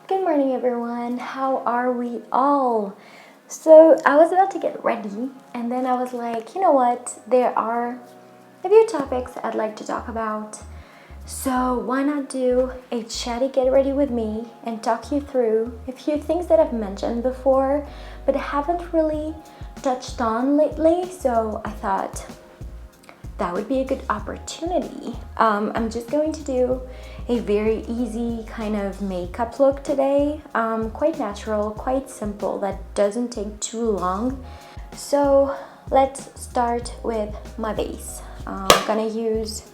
Good morning, everyone. How are we all? So, I was about to get ready, and then I was like, you know what? There are a few topics I'd like to talk about. So, why not do a chatty get ready with me and talk you through a few things that I've mentioned before, but haven't really touched on lately. So, I thought that would be a good opportunity. I'm just going to do a very easy kind of makeup look today. Quite natural, quite simple, that doesn't take too long. So let's start with my base. I'm gonna use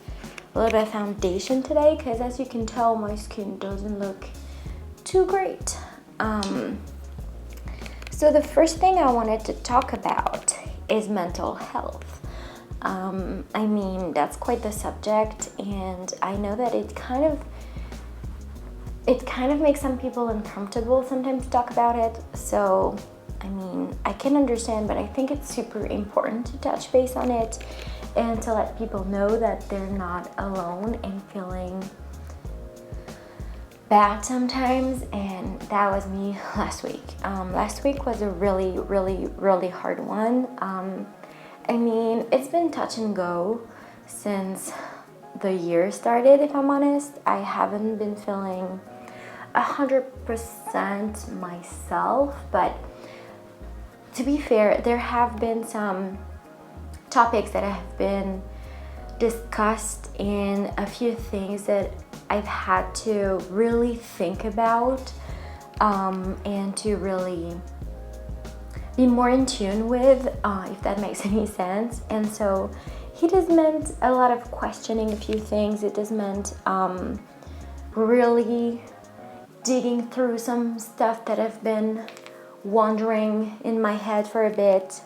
a little bit of foundation today because, as you can tell, my skin doesn't look too great. So the first thing I wanted to talk about is mental health. I mean, that's quite the subject, and I know that it kind of makes some people uncomfortable sometimes to talk about it. So, I mean, I can understand, but I think it's super important to touch base on it and to let people know that they're not alone in feeling bad sometimes. And that was me last week. Last week was a really, really, really hard one. I mean, it's been touch and go since the year started, if I'm honest. I haven't been feeling 100% myself, but to be fair, there have been some topics that have been discussed in a few things that I've had to really think about and to really be more in tune with, if that makes any sense. And so it has meant a lot of questioning a few things. It has meant really digging through some stuff that have been wandering in my head for a bit.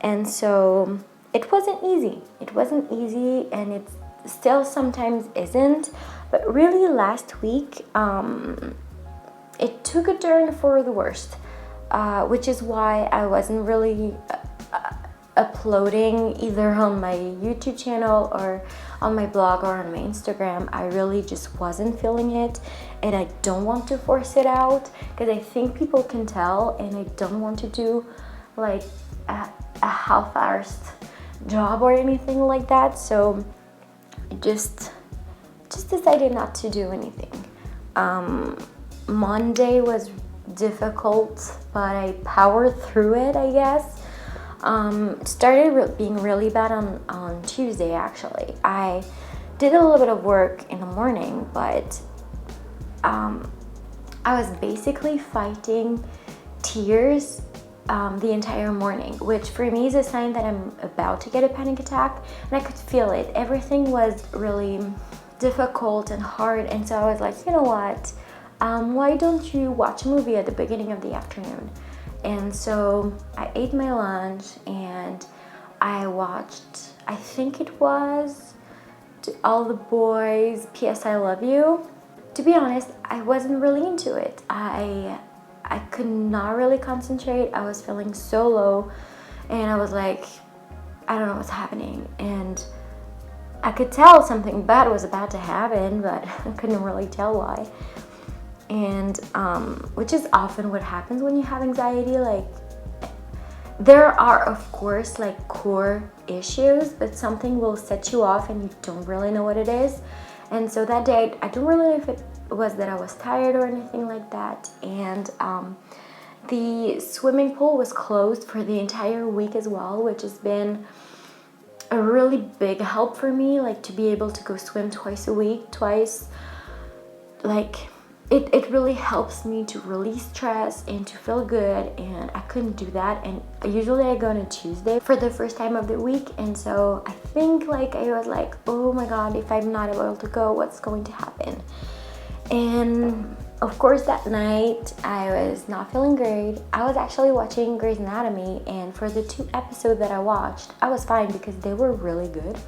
And so it wasn't easy. It wasn't easy, and it still sometimes isn't. But really last week, it took a turn for the worst. Which is why I wasn't really uploading either on my YouTube channel or on my blog or on my Instagram. I really just wasn't feeling it, and I don't want to force it out because I think people can tell, and I don't want to do like a half-arsed job or anything like that. So I just decided not to do anything. Monday was difficult, but I powered through it, I guess. Started being really bad on Tuesday, actually. I did a little bit of work in the morning, but I was basically fighting tears the entire morning, which for me is a sign that I'm about to get a panic attack, and I could feel it. Everything was really difficult and hard, and so I was like, you know what? Why don't you watch a movie at the beginning of the afternoon? And so I ate my lunch and I watched, I think it was To All the Boys, P.S. I Love You. To be honest, I wasn't really into it. I could not really concentrate. I was feeling so low, and I was like, I don't know what's happening. And I could tell something bad was about to happen, but I couldn't really tell why. And which is often what happens when you have anxiety. Like, there are of course like core issues, but something will set you off and you don't really know what it is. And so that day I don't really know if it was that I was tired or anything like that. And the swimming pool was closed for the entire week as well, which has been a really big help for me, like to be able to go swim twice a week, like it really helps me to release stress and to feel good, and I couldn't do that. And usually I go on a Tuesday for the first time of the week, and so I think like I was like, oh my god, if I'm not able to go, what's going to happen? And of course that night I was not feeling great. I was actually watching Grey's Anatomy, and for the 2 episodes that I watched, I was fine because they were really good.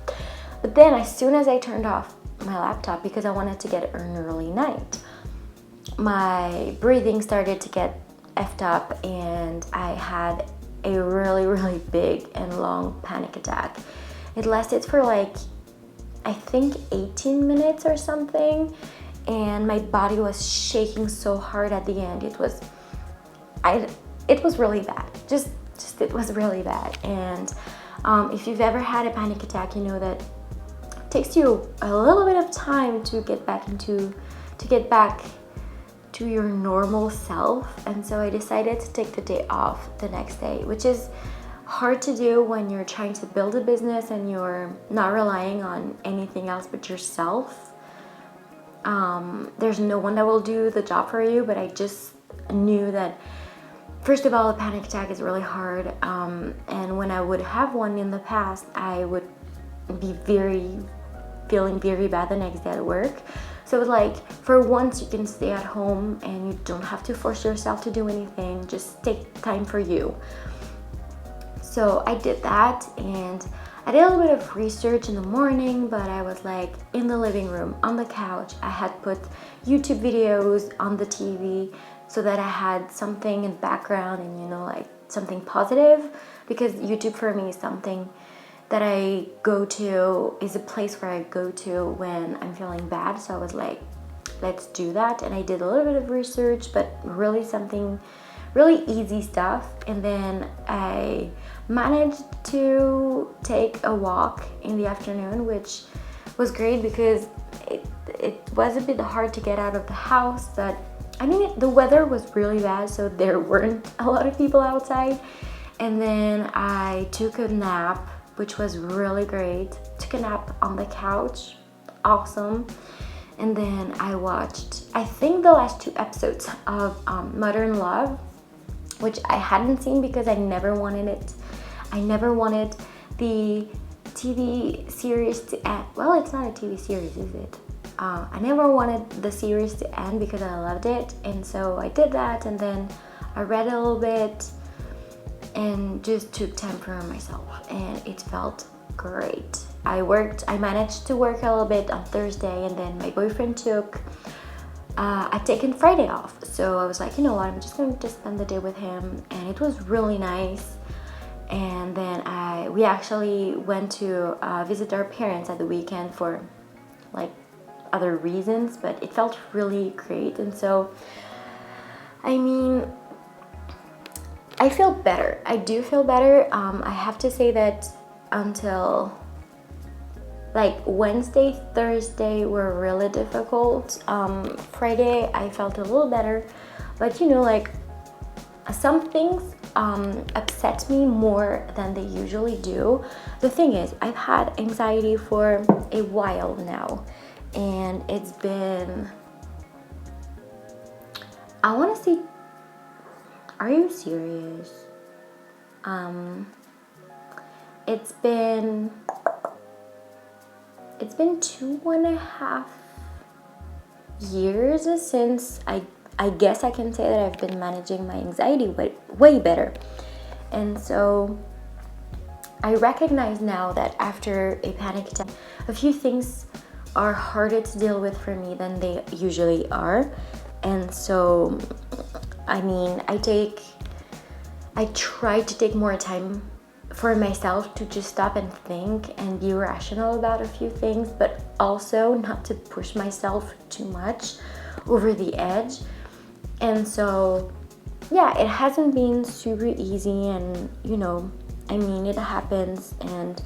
But then as soon as I turned off my laptop because I wanted to get an early night, my breathing started to get effed up, and I had a really, really big and long panic attack. It lasted for like, I think 18 minutes or something, and my body was shaking so hard at the end. It was really bad. Just it was really bad. And if you've ever had a panic attack, you know that it takes you a little bit of time to get back to your normal self. And so I decided to take the day off the next day, which is hard to do when you're trying to build a business and you're not relying on anything else but yourself. There's no one that will do the job for you, but I just knew that, first of all, a panic attack is really hard, and when I would have one in the past, I would be feeling very bad the next day at work. So it was like, for once you can stay at home and you don't have to force yourself to do anything, just take time for you. So I did that, and I did a little bit of research in the morning, but I was like in the living room, on the couch. I had put YouTube videos on the TV so that I had something in the background and, you know, like something positive, because YouTube for me is something that I go to, is a place where I go to when I'm feeling bad. So I was like, let's do that. And I did a little bit of research, but really something really easy stuff. And then I managed to take a walk in the afternoon, which was great because it was a bit hard to get out of the house, but I mean, the weather was really bad, so there weren't a lot of people outside. And then I took a nap, which was really great. Took a nap on the couch, awesome. And then I watched, I think, the last 2 episodes of Modern Love, which I hadn't seen because I never wanted it. I never wanted the TV series to end. Well, it's not a TV series, is it? I never wanted the series to end because I loved it, and so I did that. And then I read a little bit and just took time for myself, and it felt great. I managed to work a little bit on Thursday, and then my boyfriend I'd taken Friday off, so I was like, you know what, I'm just going to spend the day with him, and it was really nice. And then we actually went to visit our parents at the weekend for like other reasons, but it felt really great. And so, I mean, I feel better. I do feel better. I have to say that until like Wednesday, Thursday were really difficult. Friday I felt a little better, but you know, like some things upset me more than they usually do. The thing is, I've had anxiety for a while now, and it's been, I want to say, are you serious? It's been 2.5 years since I guess I can say that I've been managing my anxiety way better. And so I recognize now that after a panic attack, a few things are harder to deal with for me than they usually are. And so, I mean, I try to take more time for myself to just stop and think and be rational about a few things, but also not to push myself too much over the edge. And so, yeah, it hasn't been super easy, and you know, I mean, it happens. And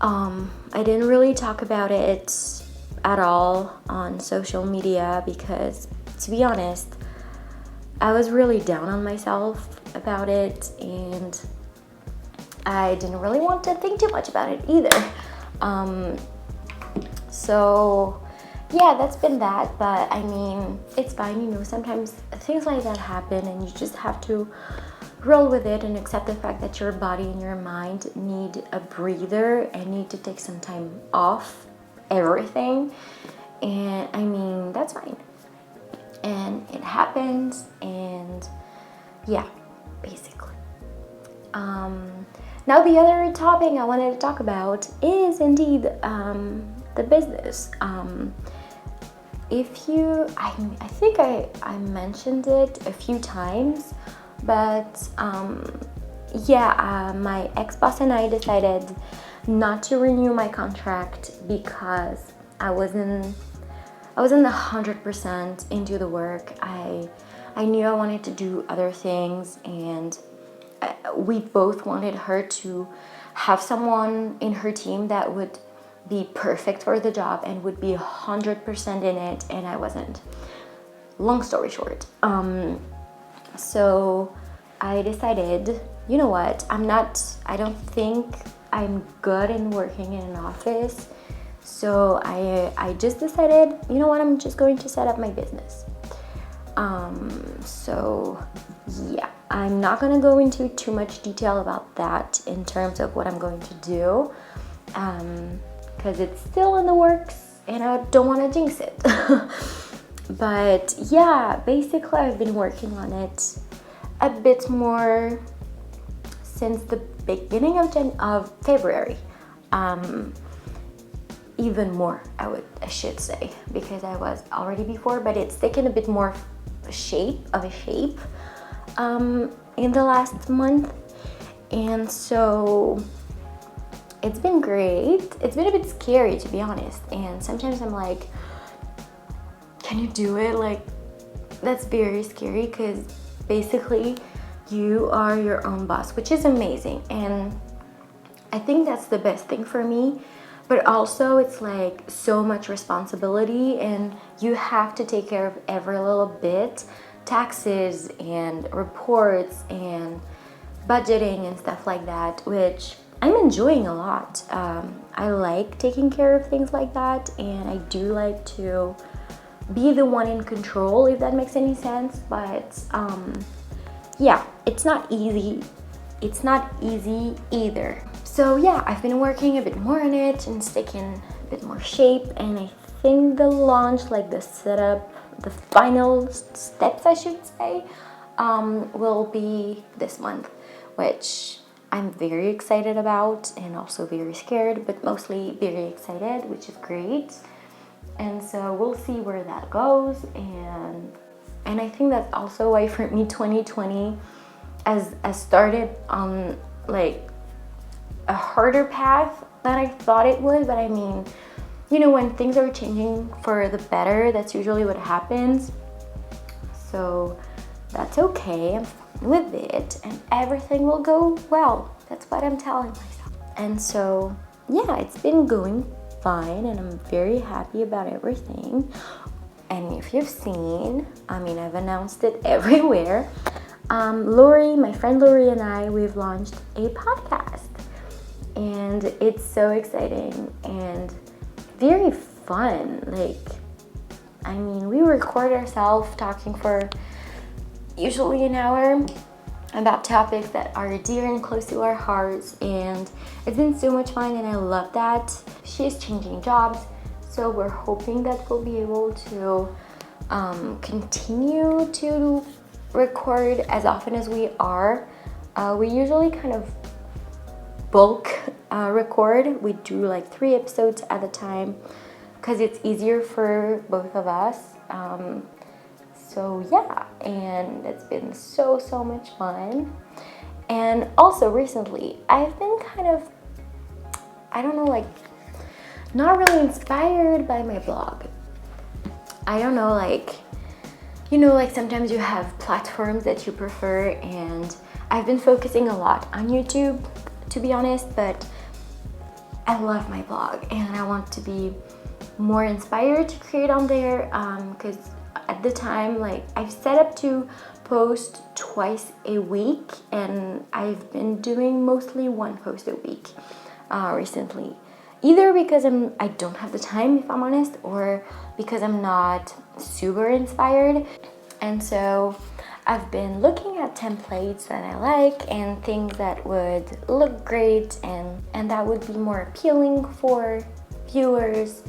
I didn't really talk about it at all on social media because, to be honest, I was really down on myself about it, and I didn't really want to think too much about it either. So yeah, that's been that. But I mean, it's fine, you know, sometimes things like that happen, and you just have to roll with it and accept the fact that your body and your mind need a breather and need to take some time off everything. And I mean, that's fine, and it happens. And yeah, basically. Now the other topic I wanted to talk about is indeed the business. I think I mentioned it a few times, but my ex-boss and I decided not to renew my contract because I wasn't I wasn't 100% into the work. I knew I wanted to do other things, and we both wanted her to have someone in her team that would be perfect for the job and would be 100% in it, and I wasn't. Long story short, so I decided, you know what, I don't think I'm good in working in an office. So I just decided, you know what, I'm just going to set up my business. So yeah, I'm not gonna go into too much detail about that in terms of what I'm going to do, because it's still in the works and I don't want to jinx it. But yeah, basically I've been working on it a bit more since the beginning of February. Even more, I should say, because I was already before, but it's taken a bit more shape in the last month, and so it's been great. It's been a bit scary, to be honest, and sometimes I'm like, can you do it? Like, that's very scary, because basically you are your own boss, which is amazing, and I think that's the best thing for me. But also it's like so much responsibility, and you have to take care of every little bit, taxes and reports and budgeting and stuff like that, which I'm enjoying a lot. I like taking care of things like that, and I do like to be the one in control, if that makes any sense. But yeah, it's not easy. It's not easy either. So yeah, I've been working a bit more on it, and it's taken a bit more shape, and I think the launch, like the setup, the final steps I should say, will be this month, which I'm very excited about, and also very scared, but mostly very excited, which is great. And so we'll see where that goes, and I think that's also why for me 2020 as started on like a harder path than I thought it would. But I mean, you know, when things are changing for the better, that's usually what happens. So that's okay, I'm fine with it, and everything will go well. That's what I'm telling myself. And so yeah, it's been going fine, and I'm very happy about everything. And if you've seen, I mean, I've announced it everywhere. Lori, my friend Lori, and I, we've launched a podcast, and it's so exciting and very fun. Like, I mean, we record ourselves talking for usually an hour about topics that are dear and close to our hearts, and it's been so much fun, and I love that. She's changing jobs, so we're hoping that we'll be able to continue to record as often as we are. We usually kind of bulk record. We do like 3 episodes at a time because it's easier for both of us. So yeah, and it's been so much fun. And also recently I've been kind of, I don't know, like not really inspired by my blog. I don't know, like, you know, like sometimes you have platforms that you prefer, and I've been focusing a lot on YouTube, to be honest, but I love my blog and I want to be more inspired to create on there, because at the time, like, I've set up to post twice a week, and I've been doing mostly 1 post a week recently. Either because I don't have the time, if I'm honest, or because I'm not super inspired. And so I've been looking at templates that I like and things that would look great and that would be more appealing for viewers.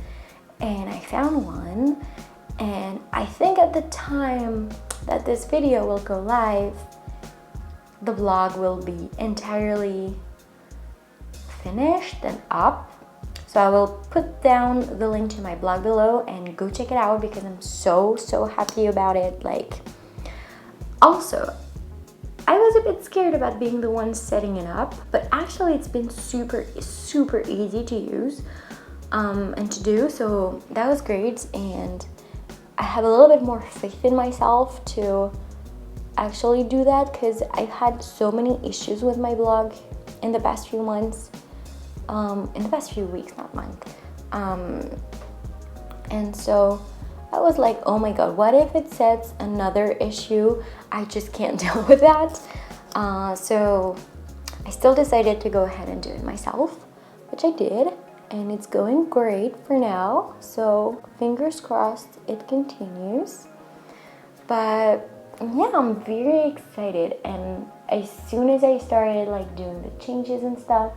And I found one, and I think at the time that this video will go live, the blog will be entirely finished and up. So I will put down the link to my blog below and go check it out, because I'm so happy about it. Like, also, I was a bit scared about being the one setting it up, but actually it's been super easy to use and to do, so that was great. And I have a little bit more faith in myself to actually do that, because I've had so many issues with my blog in the past few months, in the past few weeks, not months. And so I was like, oh my god, what if it sets another issue? I just can't deal with that. So I still decided to go ahead and do it myself, which I did, and it's going great for now. So fingers crossed it continues. But yeah, I'm very excited, and as soon as I started like doing the changes and stuff,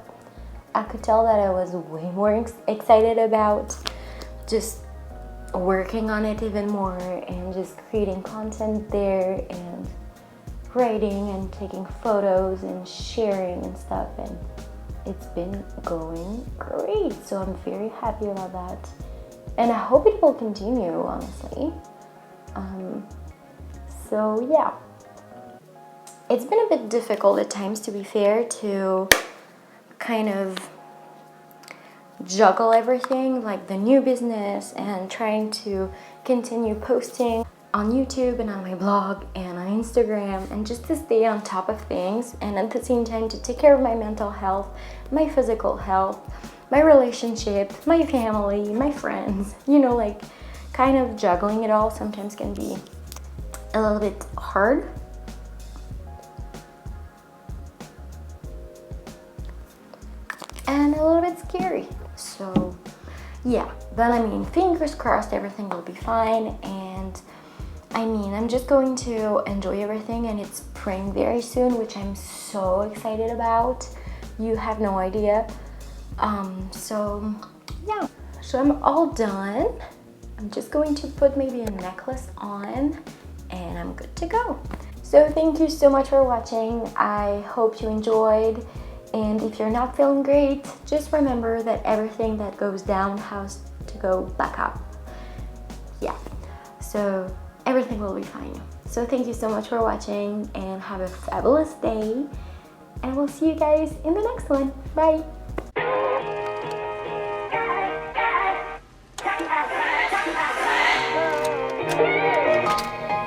I could tell that I was way more excited about just working on it even more and just creating content there and writing and taking photos and sharing and stuff, and it's been going great. So I'm very happy about that, and I hope it will continue, honestly. So yeah, it's been a bit difficult at times, to be fair, to kind of juggle everything, like the new business and trying to continue posting on YouTube and on my blog and on Instagram, and just to stay on top of things, and at the same time to take care of my mental health, my physical health, my relationships, my family, my friends, you know, like kind of juggling it all sometimes can be a little bit hard. And a little bit scary. So yeah, but I mean, fingers crossed everything will be fine, and I mean, I'm just going to enjoy everything, and it's spring very soon, which I'm so excited about. You have no idea. So yeah, so I'm all done. I'm just going to put maybe a necklace on and I'm good to go. So thank you so much for watching. I hope you enjoyed. And if you're not feeling great, just remember that everything that goes down has to go back up. Yeah, so everything will be fine. So thank you so much for watching, and have a fabulous day. And we'll see you guys in the next one. Bye.